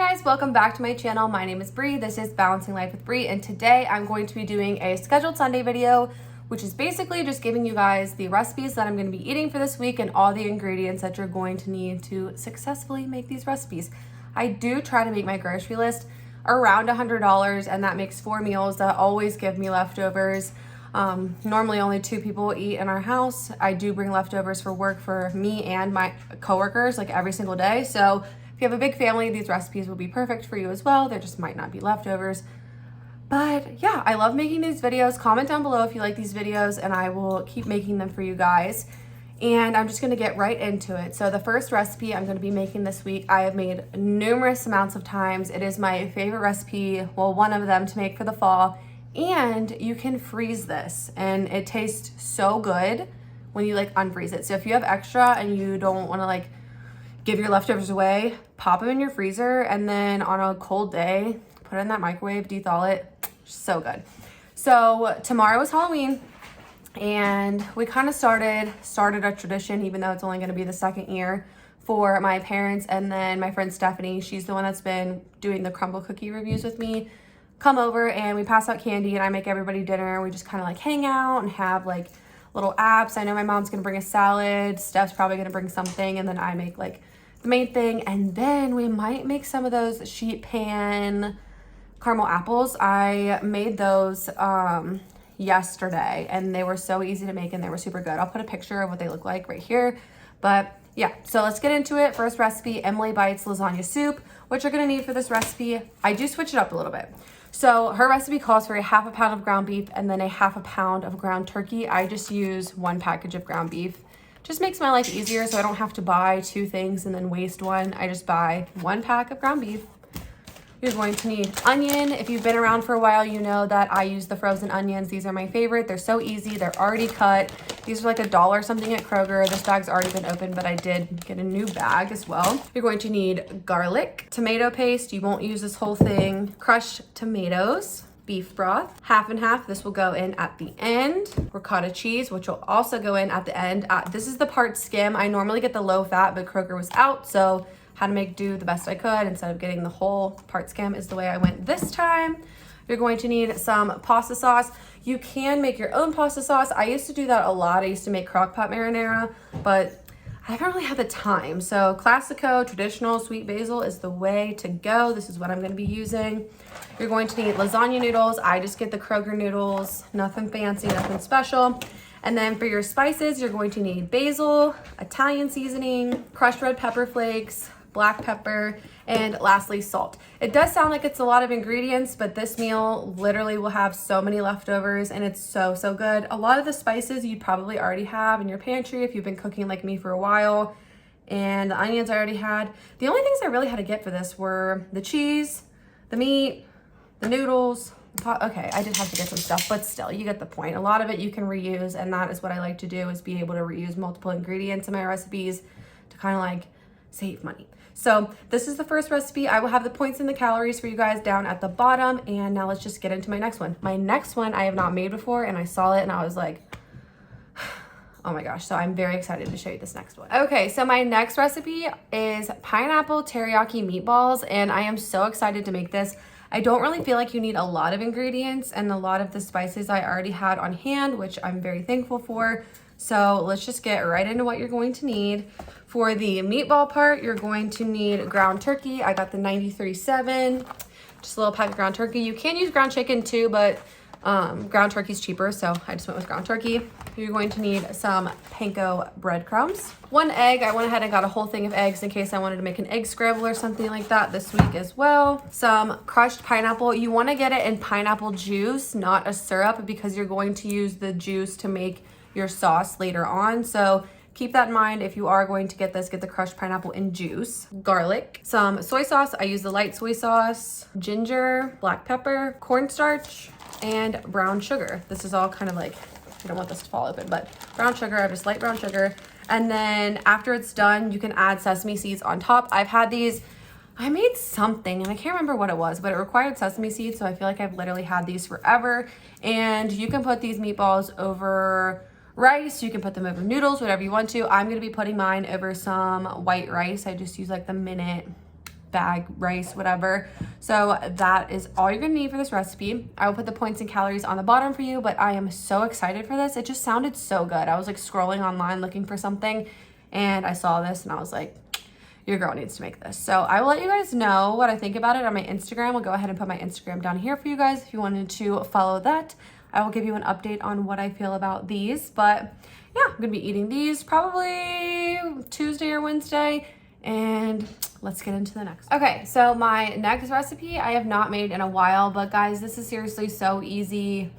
guys, welcome back to my channel. My name is Bree. This is Balancing Life with Bree, and today I'm going to be doing a scheduled Sunday video, which is basically just giving you guys the recipes that I'm going to be eating for this week and all the ingredients that you're going to need to successfully make these recipes. I do try to make my grocery list around $100, and that makes 4 meals that always give me leftovers. Normally only 2 people eat in our house. I do bring leftovers for work for me and my coworkers like every single day. So if you have a big family, these recipes will be perfect for you as well. There just might not be leftovers. But yeah, I love making these videos. Comment down below if you like these videos and I will keep making them for you guys. And I'm just gonna get right into it. So the first recipe I'm gonna be making this week, I have made numerous amounts of times. It is my favorite recipe, well, one of them to make for the fall. And you can freeze this and it tastes so good when you like unfreeze it. So if you have extra and you don't wanna like give your leftovers away, pop them in your freezer, and then on a cold day, put it in that microwave, de-thaw it. So good. So tomorrow is Halloween, and we kind of started a tradition, even though it's only going to be the second year, for my parents and then my friend Stephanie. She's the one that's been doing the crumble cookie reviews with me. Come over and we pass out candy and I make everybody dinner. We just kind of like hang out and have like little apps. I know my mom's gonna bring a salad, Steph's probably gonna bring something, and then I make like the main thing, and then we might make some of those sheet pan caramel apples. I made those yesterday and they were so easy to make and they were super good. I'll put a picture of what they look like right here. But yeah, so let's get into it. First recipe, Emily Bites lasagna soup. What you're gonna need for this recipe, I do switch it up a little bit. So her recipe calls for a 1/2 pound of ground beef and then a 1/2 pound of ground turkey. I just use 1 package of ground beef. Just makes my life easier so I don't have to buy 2 things and then waste one. I just buy 1 pack of ground beef. You're going to need onion. If you've been around for a while, you know that I use the frozen onions. These are my favorite. They're so easy. They're already cut. These are like $1 something at Kroger. This bag's already been opened, but I did get a new bag as well. You're going to need garlic, tomato paste. You won't use this whole thing. Crushed tomatoes, beef broth, 1/2 and 1/2. This will go in at the end. Ricotta cheese, which will also go in at the end. This is the part skim. I normally get the low fat, but Kroger was out, so had to make do the best I could. Instead of getting the whole part skim is the way I went this time. You're going to need some pasta sauce. You can make your own pasta sauce. I used to do that a lot. I used to make crock pot marinara, but I haven't really had the time. So Classico traditional sweet basil is the way to go. This is what I'm going to be using. You're going to need lasagna noodles. I just get the Kroger noodles, nothing fancy, nothing special. And then for your spices, you're going to need basil, Italian seasoning, crushed red pepper flakes, black pepper, and lastly salt. It does sound like it's a lot of ingredients, but this meal literally will have so many leftovers and it's so good. A lot of the spices you probably already have in your pantry if you've been cooking like me for a while, and the onions I already had. The only things I really had to get for this were the cheese, the meat, the noodles. Okay, I did have to get some stuff, but still, you get the point. A lot of it you can reuse, and that is what I like to do, is be able to reuse multiple ingredients in my recipes to kind of like save money. So this is the first recipe. I will have the points and the calories for you guys down at the bottom. And now let's just get into my next one. My next one I have not made before, and I saw it and I was like, oh my gosh. So I'm very excited to show you this next one. Okay, so my next recipe is pineapple teriyaki meatballs, and I am so excited to make this. I don't really feel like you need a lot of ingredients, and a lot of the spices I already had on hand, which I'm very thankful for. So let's just get right into what you're going to need. For the meatball part, you're going to need ground turkey. I got the 93.7, just a little pack of ground turkey. You can use ground chicken too, but ground turkey's cheaper, so I just went with ground turkey. You're going to need some panko breadcrumbs. 1 egg. I went ahead and got a whole thing of eggs in case I wanted to make an egg scramble or something like that this week as well. Some crushed pineapple. You want to get it in pineapple juice, not a syrup, because you're going to use the juice to make your sauce later on. So keep that in mind. If you are going to get this, get the crushed pineapple in juice. Garlic, some soy sauce. I use the light soy sauce, ginger, black pepper, cornstarch, and brown sugar. This is all kind of like, I don't want this to fall open, but brown sugar. I have just light brown sugar. And then after it's done, you can add sesame seeds on top. I've had these, I made something and I can't remember what it was, but it required sesame seeds. So I feel like I've literally had these forever. And you can put these meatballs over rice, you can put them over noodles, whatever you want to. I'm going to be putting mine over some white rice. I just use like the minute bag rice, whatever. So that is all you're gonna need for this recipe. I will put the points and calories on the bottom for you, but I am so excited for this. It just sounded so good. I was like scrolling online looking for something and I saw this and I was like, your girl needs to make this. So I will let you guys know what I think about it on my Instagram. I'll go ahead and put my Instagram down here for you guys if you wanted to follow that. I will give you an update on what I feel about these. But yeah, I'm gonna be eating these probably Tuesday or Wednesday. And let's get into the next. Okay, so my next recipe I have not made in a while, but guys, this is seriously so easy.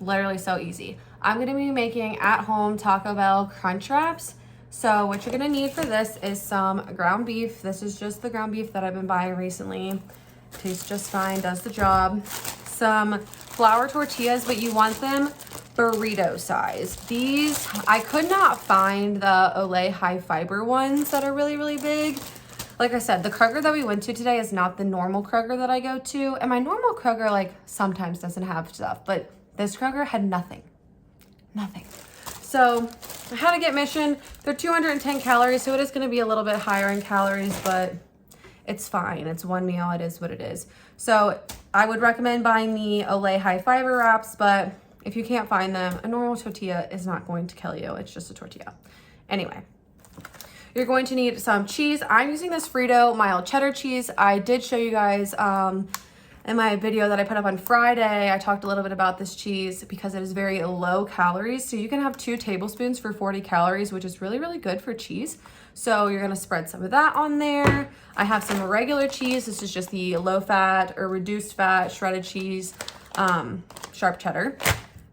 Literally so easy. I'm gonna be making at home Taco Bell crunch wraps. So what you're gonna need for this is some ground beef. This is just the ground beef that I've been buying recently. Tastes just fine, does the job. Some flour tortillas, but you want them burrito size. These, I could not find the Olay high fiber ones that are really, really big. Like I said, the Kroger that we went to today is not the normal Kroger that I go to. And my normal Kroger like sometimes doesn't have stuff, but this Kroger had nothing. Nothing. So I had to get Mission. They're 210 calories, so it is going to be a little bit higher in calories, but it's fine. It's one meal. It is what it is. So I would recommend buying the Olay high fiber wraps, but if you can't find them, a normal tortilla is not going to kill you. It's just a tortilla. Anyway, you're going to need some cheese. I'm using this Frito mild cheddar cheese. I did show you guys in my video that I put up on Friday, I talked a little bit about this cheese because it is very low calories. So you can have 2 tablespoons for 40 calories, which is really, really good for cheese. So you're gonna spread some of that on there. I have some regular cheese. This is just the low fat or reduced fat shredded cheese, sharp cheddar.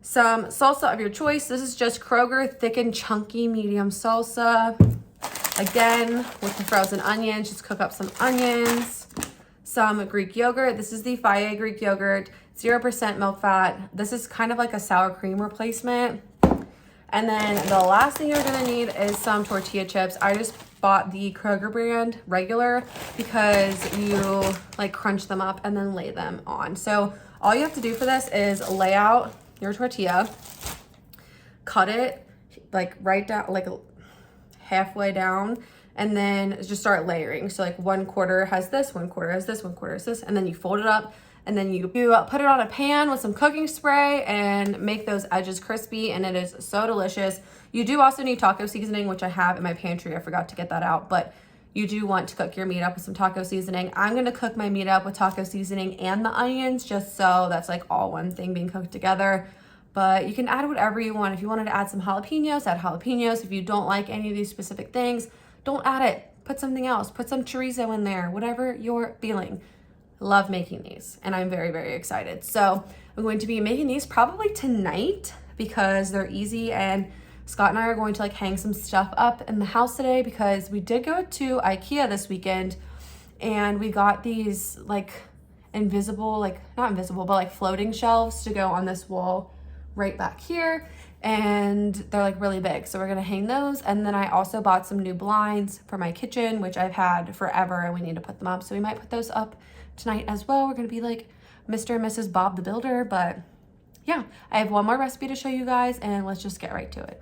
Some salsa of your choice. This is just Kroger thick and chunky medium salsa. Again, with the frozen onions, just cook up some onions. Some Greek yogurt. This is the Faye Greek yogurt, 0% milk fat. This is kind of like a sour cream replacement. And then the last thing you're gonna need is some tortilla chips. I just bought the Kroger brand regular because you like crunch them up and then lay them on. So all you have to do for this is lay out your tortilla, cut it like right down, like halfway down, and then just start layering. So like 1/4 has this, 1/4 has this, 1/4 has this, and then you fold it up and then you put it on a pan with some cooking spray and make those edges crispy, and it is so delicious. You do also need taco seasoning, which I have in my pantry. I forgot to get that out, but you do want to cook your meat up with some taco seasoning. I'm gonna cook my meat up with taco seasoning and the onions just so that's like all one thing being cooked together. But you can add whatever you want. If you wanted to add some jalapenos, add jalapenos. If you don't like any of these specific things, don't add it. Put something else. Put some chorizo in there, whatever you're feeling. Love making these, and I'm very, very excited. So I'm going to be making these probably tonight because they're easy, and Scott and I are going to like hang some stuff up in the house today because we did go to IKEA this weekend and we got these like invisible, like not invisible, but like floating shelves to go on this wall right back here. And they're like really big, so we're gonna hang those. And then I also bought some new blinds for my kitchen, which I've had forever, and we need to put them up, so we might put those up tonight as well. We're gonna be like Mr. and Mrs. Bob the Builder. But yeah, I have one more recipe to show you guys, and let's just get right to it.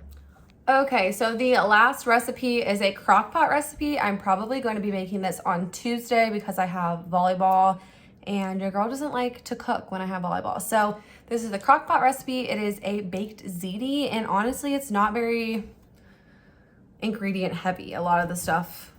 Okay, so the last recipe is a crock pot recipe. I'm probably going to be making this on Tuesday because I have volleyball, and your girl doesn't like to cook when I have volleyball. So this is the crock pot recipe. It is a baked ziti, and honestly, it's not very ingredient heavy. A lot of the stuff,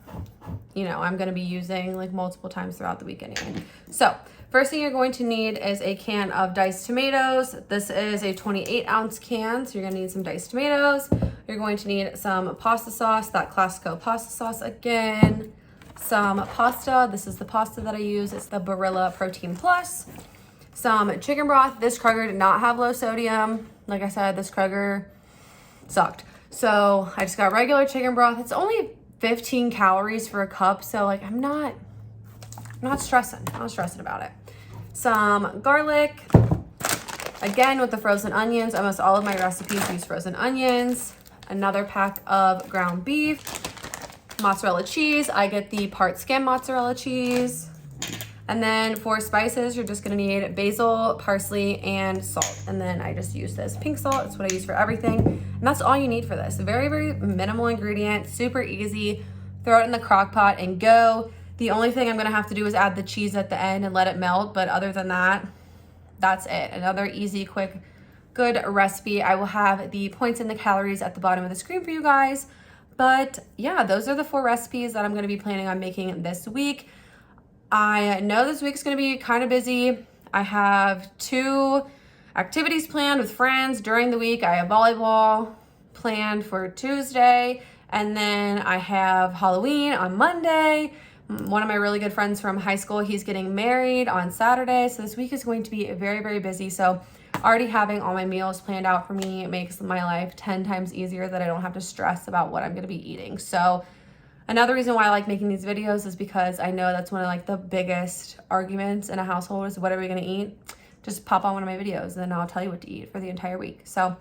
you know, I'm gonna be using like multiple times throughout the week anyway. So first thing you're going to need is a can of diced tomatoes. This is a 28-ounce can, so you're gonna need some diced tomatoes. You're going to need some pasta sauce, that Classico pasta sauce again. Some pasta. This is the pasta that I use. It's the Barilla Protein Plus. Some chicken broth. This Kroger did not have low sodium. Like I said, this Kroger sucked. So I just got regular chicken broth. It's only 15 calories for a cup, so like I'm not stressing. I'm not stressing about it. Some garlic. Again, with the frozen onions, almost all of my recipes use frozen onions. Another pack of ground beef. Mozzarella cheese. I get the part skim mozzarella cheese. And then for spices, you're just gonna need basil, parsley, and salt. And then I just use this pink salt. It's what I use for everything. And that's all you need for this. Very, very minimal ingredient, super easy. Throw it in the crock pot and go. The only thing I'm gonna have to do is add the cheese at the end and let it melt, but other than that, that's it. Another easy, quick, good recipe. I will have the points and the calories at the bottom of the screen for you guys. But yeah, those are the 4 recipes that I'm gonna be planning on making this week. I know this week's gonna be kind of busy. I have 2 activities planned with friends during the week. I have volleyball planned for Tuesday, and then I have Halloween on Monday. One of my really good friends from high school, he's getting married on Saturday. So this week is going to be very, very busy. So already having all my meals planned out for me makes my life 10 times easier that I don't have to stress about what I'm gonna be eating. So another reason why I like making these videos is because I know that's one of like the biggest arguments in a household is what are we gonna eat? Just pop on one of my videos and then I'll tell you what to eat for the entire week. So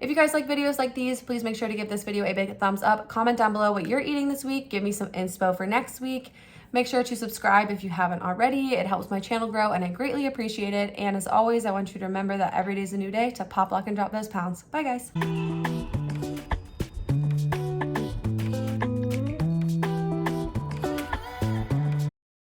if you guys like videos like these, please make sure to give this video a big thumbs up. Comment down below what you're eating this week. Give me some inspo for next week. Make sure to subscribe if you haven't already. It helps my channel grow and I greatly appreciate it. And as always, I want you to remember that every day is a new day to pop, lock, and drop those pounds. Bye guys.